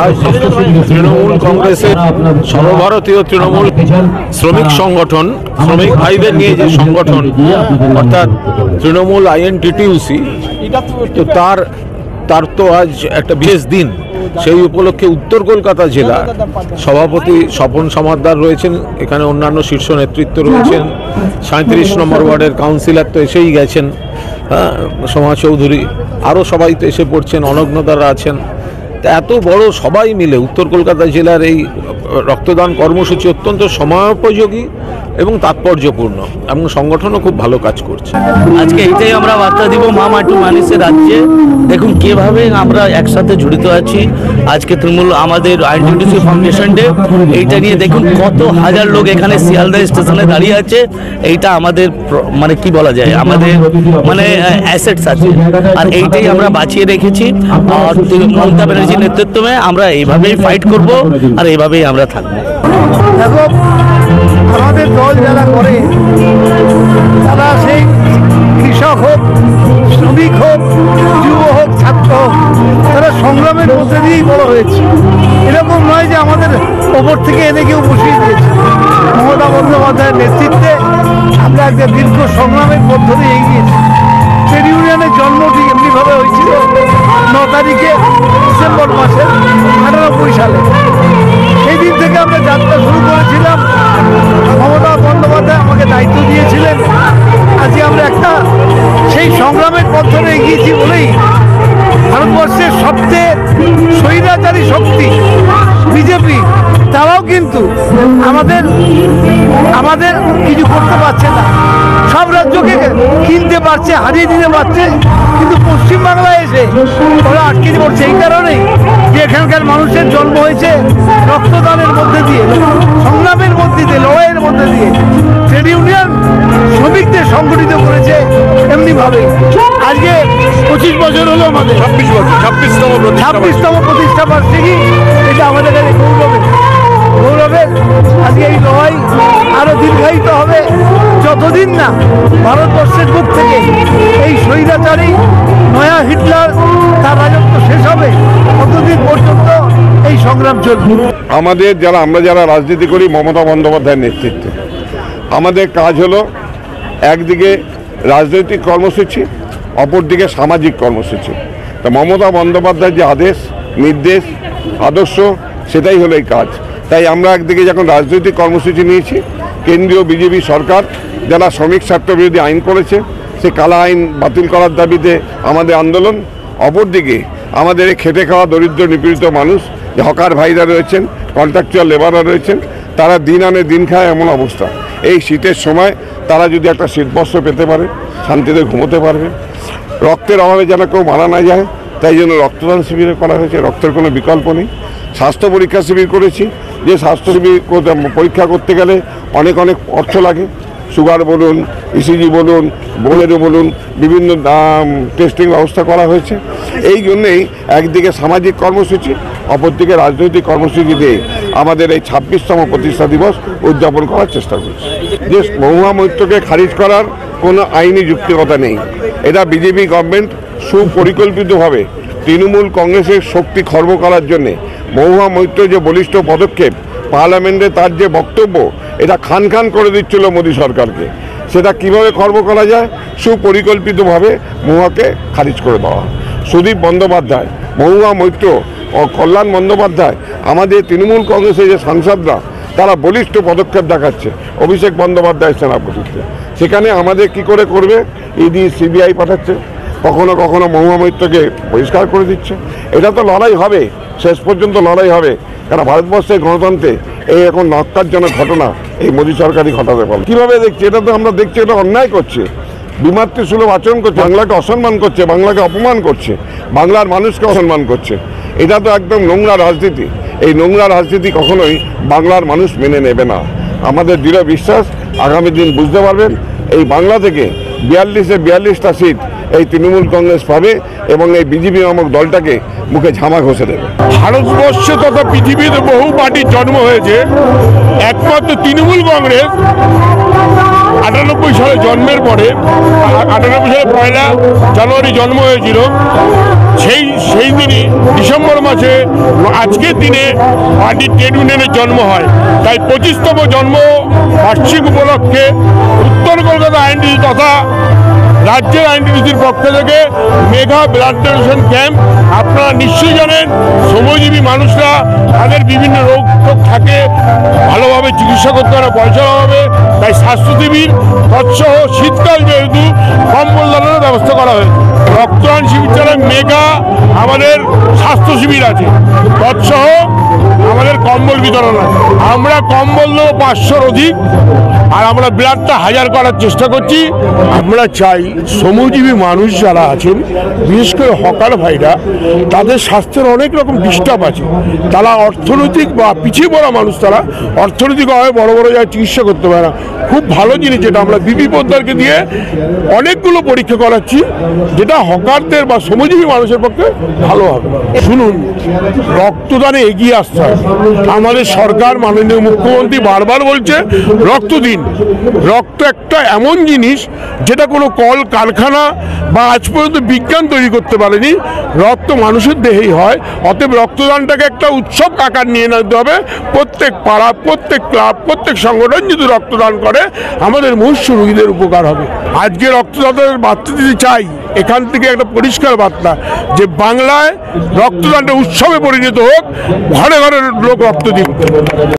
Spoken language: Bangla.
আজ তৃণমূল কংগ্রেসের সর্বভারতীয় তৃণমূল শ্রমিক সংগঠন, শ্রমিক ভাইদের নিয়ে যে সংগঠন অর্থাৎ তৃণমূল INTTUC, তো তার তো আজ একটা বিশেষ দিন। সেই উপলক্ষে উত্তর কলকাতা জেলা সভাপতি স্বপন সমাদ্দার রয়েছেন, এখানে অন্যান্য শীর্ষ নেতৃত্ব রয়েছেন, 37 নম্বর ওয়ার্ডের কাউন্সিলর তো এসেই গেছেন, সোমা চৌধুরী, আরও সবাই তো এসে পড়ছেন, অনগ্নদারা আছেন। তা এত বড় সবাই মিলে উত্তর কলকাতা জেলার এই রক্তদান কর্মসূচি অত্যন্ত সময়োপযোগী এবং তাৎপর্যপূর্ণ, এবং সংগঠনও খুব ভালো কাজ করছে। আজকে এইটাই আমরা বার্তা দিব মা মাটি মানুষের রাজ্যে। দেখুন কিভাবে আমরা একসাথে জড়িত আছি। আজকে তৃণমূল আমাদের INTTUC ফাউন্ডেশন ডে, এইটা নিয়ে দেখুন কত হাজার লোক এখানে শিয়ালদা স্টেশনে দাঁড়িয়ে আছে। এইটা আমাদের মানে কি বলা যায়, আমাদের মানে অ্যাসেটস আছে, আর এইটাই আমরা বাঁচিয়ে রেখেছি। আর মমতা ব্যানার্জির নেতৃত্বে আমরা এইভাবেই ফাইট করব আর এইভাবেই আমরা থাকবো। দেখো, আমাদের দল যারা করে তারা সেই কৃষক হোক, শ্রমিক হোক, যুব হোক, ছাত্র হোক, তারা সংগ্রামের মধ্যে দিয়েই বড় হয়েছে। এরকম নয় যে আমাদের ওপর থেকে এনে কেউ বসিয়ে দিয়েছে। মমতা বন্দ্যোপাধ্যায়ের নেতৃত্বে আমরা একটা দীর্ঘ সংগ্রামের মধ্য দিয়ে এগিয়েছি। ট্রেড ইউনিয়নের জন্ম ঠিক এমনিভাবে হয়েছিল 9 তারিখে ডিসেম্বর মাসের 98 সালে। সেই দিন থেকে আমরা যাত্রা শুরু করেছিলাম। মমতা বন্দ্যোপাধ্যায় আমাকে দায়িত্ব দিয়েছিলেন। আজকে আমরা একটা সেই সংগ্রামের পথ ধরে এগিয়েছি বলেই ভারতবর্ষের সবচেয়ে স্বৈরাচারী শক্তি বিজেপি, তারাও কিন্তু আমাদের কিছু করতে পারছে না। সব রাজ্যকে কিনতে পারছে, হারিয়ে দিতে পারছে, কিন্তু পশ্চিমবাংলায় এসে ওরা আটকে পড়ছে। এই কারণেই যে এখানকার মানুষের জন্ম হয়েছে রক্তদানের মধ্যে দিয়ে, সংগ্রামের মধ্যে দিয়ে, লড়াইয়ের মধ্যে দিয়ে। ট্রেড ইউনিয়ন শ্রমিকদের সংগঠিত করেছে এমনিভাবে। আজকে 25 বছর হলো আমাদের, 26তম প্রতিষ্ঠা বার্ষিকী। এটা আমাদের কাছে গৌরবের। আজকে এই লড়াই আরো দীর্ঘায়িত হবে যতদিন না ভারতবর্ষের বুক থেকে এই স্বৈরাচারী নয়া হিটলার তার রাজত্ব শেষ হবে, ততদিন পর্যন্ত এই সংগ্রাম চলবে। আমরা যারা রাজনীতি করি মমতা বন্দ্যোপাধ্যায়ের নেতৃত্বে, আমাদের কাজ হলো একদিকে রাজনৈতিক কর্মসূচি, অপরদিকে সামাজিক কর্মসূচি। তা মমতা বন্দ্যোপাধ্যায়ের যে আদেশ, নির্দেশ, আদর্শ, সেটাই হলো এই কাজ। তাই আমরা একদিকে যখন রাজনৈতিক কর্মসূচি নিয়েছি, কেন্দ্রীয় বিজেপি সরকার যারা শ্রমিক স্বার্থ বিরোধী আইন করেছে, সে কালা আইন বাতিল করার দাবিতে আমাদের আন্দোলন। অপরদিকে আমাদের এই খেটে খাওয়া দরিদ্র নিপীড়িত মানুষ, যে হকার ভাইরা রয়েছেন, কন্ট্রাকচুয়াল লেবাররা রয়েছেন, তারা দিন আনে দিন খায় এমন অবস্থা। এই শীতের সময় তারা যদি একটা শীতবস্ত্র পেতে পারে, শান্তিতে ঘুমোতে পারবে। রক্তের অভাবে যেন কেউ মারা না যায়, তাই জন্য রক্তদান শিবির করা হয়েছে। রক্তের কোনো বিকল্প নেই। স্বাস্থ্য পরীক্ষা শিবির করেছি, যে স্বাস্থ্য শিবির পরীক্ষা করতে গেলে অনেক অর্থ লাগে। সুগার বলুন, ECG বলুন, বোলেরো বলুন, বিভিন্ন টেস্টিং ব্যবস্থা করা হয়েছে। এই জন্যেই একদিকে সামাজিক কর্মসূচি, অপরদিকে রাজনৈতিক কর্মসূচি দিয়ে আমাদের এই 26তম প্রতিষ্ঠা দিবস উদযাপন করার চেষ্টা করছি। যে মহুয়া মৈত্রকে খারিজ করার কোনো আইনি যুক্তিকতা নেই। এটা বিজেপি গভর্নমেন্ট সুপরিকল্পিতভাবে তৃণমূল কংগ্রেসের শক্তি খর্ব করার জন্যে মহুয়া মৈত্র যে বলিষ্ঠ পদক্ষেপ, পার্লামেন্টে তার যে বক্তব্য, এটা খান করে দিচ্ছিল মোদী সরকারকে। সেটা কিভাবে খর্ব করা যায়, সুপরিকল্পিতভাবে মহুয়াকে খারিজ করে দেওয়া। সুদীপ বন্দ্যোপাধ্যায়, মহুয়া মৈত্র ও কল্যাণ বন্দ্যোপাধ্যায়, আমাদের তৃণমূল কংগ্রেসের যে সাংসদরা, তারা বলিষ্ঠ পদক্ষেপ দেখাচ্ছে অভিষেক বন্দ্যোপাধ্যায় সেনাপতিত্বে। সেখানে আমাদের কি করে করবে, ED CBI পাঠাচ্ছে, কখনো মহুয়া মৈত্রকে বহিষ্কার করে দিচ্ছে। এটা তো লড়াই হবে, শেষ পর্যন্ত লড়াই হবে। কারণ ভারতবর্ষের গণতন্ত্রে এই এখন নক্কারজনক ঘটনা এই মোদী সরকারই ঘটাতে পারে। কীভাবে দেখছি, এটা তো আমরা দেখছি এটা অন্যায় করছে, বিমাতৃসুলভ আচরণ করছে, বাংলাকে অসম্মান করছে, বাংলাকে অপমান করছে, বাংলার মানুষকে অসম্মান করছে। এটা তো একদম নোংরা রাজনীতি। এই নোংরা রাজনীতি কখনোই বাংলার মানুষ মেনে নেবে না। আমাদের দৃঢ় বিশ্বাস, আগামী দিন বুঝতে পারবেন এই বাংলা থেকে 42টা সিট এই তৃণমূল কংগ্রেস পাবে এবং এই বিজেপি নামক দলটাকে মুখে ঝামা ঘষে দেবে। ভারতবর্ষে তথা পৃথিবীতে বহু পার্টির জন্ম হয়েছে, একমাত্র তৃণমূল কংগ্রেস 98 সালে জন্মের পরে, 98 সালে 1 জানুয়ারি জন্ম হয়েছিল, সেই দিনই ডিসেম্বর মাসে আজকের দিনে পার্টির ট্রেড ইউনিয়নের জন্ম হয়। তাই 25তম জন্ম বার্ষিক উপলক্ষে উত্তর কলকাতা আইনটিসি তথা রাজ্যের আইনটিসির পক্ষ থেকে মেগা ব্লাড ডোনেশন ক্যাম্প। আপনারা নিশ্চয়ই জানেন শ্রমজীবী মানুষরা তাদের বিভিন্ন রোগ থাকে, ভালোভাবে চিকিৎসা করতে পারে পয়সা হবে, তাই স্বাস্থ্য শিবির তৎসহ শীতকাল যেহেতু কম্বল দানের ব্যবস্থা করা হয়েছে। রক্তদান শিবির ছাড়া মেগা আমাদের স্বাস্থ্য শিবির আছে, তৎসহ আমাদের কম্বল বিতরণ আছে। আমরা কম্বল দেবো 500-র অধিক, আর আমরা ব্লাডটা 1000 করার চেষ্টা করছি। আমরা চাই শ্রমজীবী মানুষ যারা আছেন, বিশেষ করে হকার ভাইরা, তাদের স্বাস্থ্যের অনেক রকম ডিস্টার্ব আছে। তারা অর্থনৈতিক বা পিছিয়ে পড়া মানুষ, তারা অর্থনৈতিকভাবে বড় বড় জায়গায় চিকিৎসা করতে পারে না। খুব ভালো জিনিস যেটা আমরা বিপি পোদ্দারকে দিয়ে অনেকগুলো পরীক্ষা করাচ্ছি, যেটা হকারদের বা শ্রমজীবী মানুষের পক্ষে ভালো হবে। শুনুন, রক্তদানে এগিয়ে আসতে হয়। আমাদের সরকার, মাননীয় মুখ্যমন্ত্রী বারবার বলছে রক্ত দিন। রক্ত একটা এমন জিনিস যেটা কোনো কল কারখানা বা আজ পর্যন্ত বিজ্ঞান তৈরি করতে পারেনি। রক্ত মানুষের দেহেই হয়, অতএব রক্তদানটাকে একটা উৎসব আকার নিয়ে নিতে হবে। প্রত্যেক পাড়া, প্রত্যেক ক্লাব, প্রত্যেক সংগঠন যদি রক্তদান করে আমাদের মূর্ষ রোগীদের উপকার হবে। আজকে রক্তদানের বার্তা দিতে চাই এখান থেকে একটা পরিষ্কার বার্তা, যে বাংলায় রক্তদানটা উৎসবে পরিণত হোক, ঘরে ঘরে লোক রক্ত দিন।